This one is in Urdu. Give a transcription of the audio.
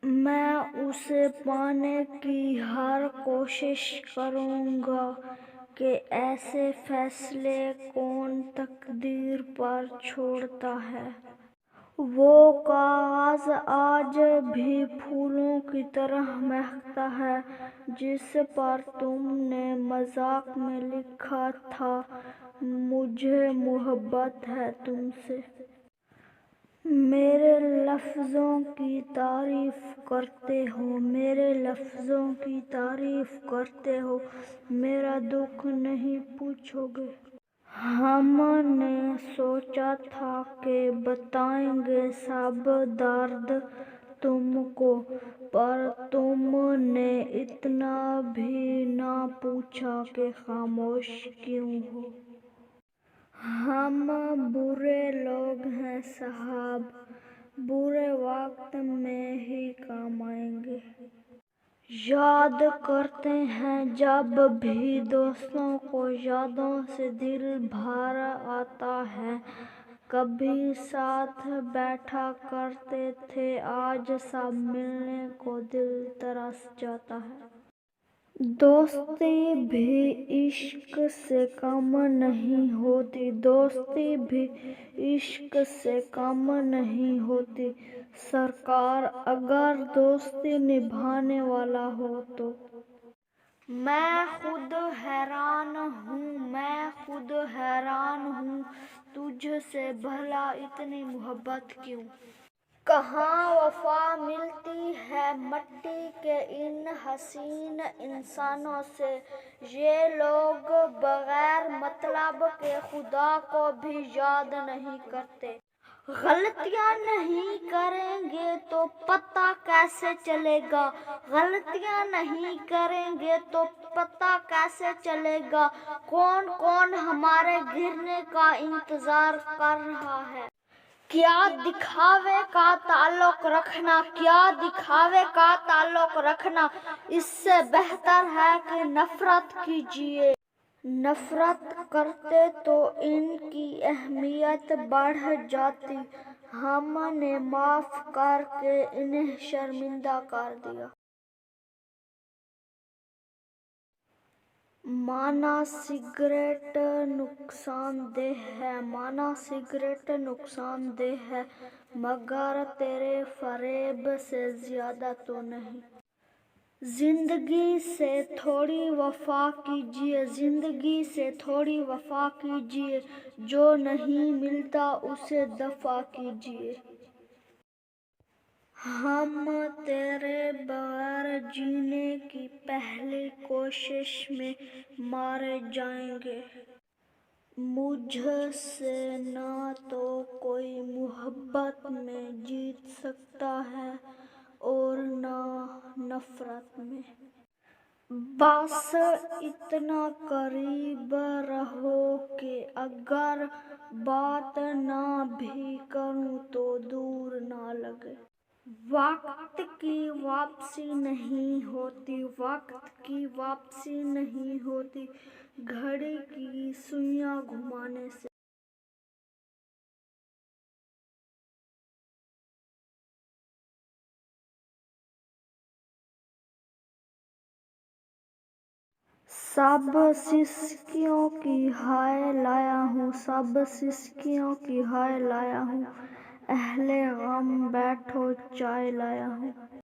میں اسے پانے کی ہر کوشش کروں گا کہ ایسے فیصلے کون تقدیر پر چھوڑتا ہے۔ وہ کاغذ آج بھی پھولوں کی طرح مہکتا ہے جس پر تم نے مذاق میں لکھا تھا، مجھے محبت ہے تم سے۔ میرے لفظوں کی تعریف کرتے ہو، میرے لفظوں کی تعریف کرتے ہو، میرا دکھ نہیں پوچھو گے۔ ہم نے سوچا تھا کہ بتائیں گے سب درد تم کو، پر تم نے اتنا بھی نہ پوچھا کہ خاموش کیوں ہو۔ ہم برے لوگ ہیں صاحب، برے وقت میں ہی کام آئیں گے۔ یاد کرتے ہیں جب بھی دوستوں کو یادوں سے دل بھر آتا ہے، کبھی ساتھ بیٹھا کرتے تھے، آج سب ملنے کو دل ترس جاتا ہے۔ دوستی بھی عشق سے کم نہیں ہوتی، دوستی بھی عشق سے کم نہیں ہوتی، سرکار اگر دوستی نبھانے والا ہو تو۔ میں خود حیران ہوں، میں خود حیران ہوں، تجھ سے بھلا اتنی محبت کیوں؟ کہاں وفا ملتی ہے مٹی کے ان حسین انسانوں سے؟ یہ لوگ بغیر مطلب کے خدا کو بھی یاد نہیں کرتے۔ غلطیاں نہیں کریں گے تو پتہ کیسے چلے گا؟ غلطیاں نہیں کریں گے تو پتہ کیسے چلے گا کون کون ہمارے گرنے کا انتظار کر رہا ہے؟ کیا دکھاوے کا تعلق رکھنا، کیا دکھاوے کا تعلق رکھنا، اس سے بہتر ہے کہ نفرت کیجیے۔ نفرت کرتے تو ان کی اہمیت بڑھ جاتی، ہم نے معاف کر کے انہیں شرمندہ کر دیا۔ مانا سگریٹ نقصان دہ ہے، مانا سگریٹ نقصان دہ ہے، مگر تیرے فریب سے زیادہ تو نہیں۔ زندگی سے تھوڑی وفا کیجیے، زندگی سے تھوڑی وفا کیجیے، جو نہیں ملتا اسے دفع کیجیے۔ ہم تیرے بغیر جینے کی پہلی کوشش میں مارے جائیں گے۔ مجھ سے نہ تو کوئی محبت میں جیت سکتا ہے اور نہ نفرت میں۔ بس اتنا قریب رہو کہ اگر بات نہ بھی کروں تو دور نہ لگے۔ وقت کی واپسی نہیں ہوتی، وقت کی واپسی نہیں ہوتی، گھڑی کی سوئیاں گھمانے سے۔ سب سسکیوں کی ہائے لایا ہوں، سب سسکیوں کی ہائے لایا ہوں، اہل غم بیٹھو چائے لایا ہوں۔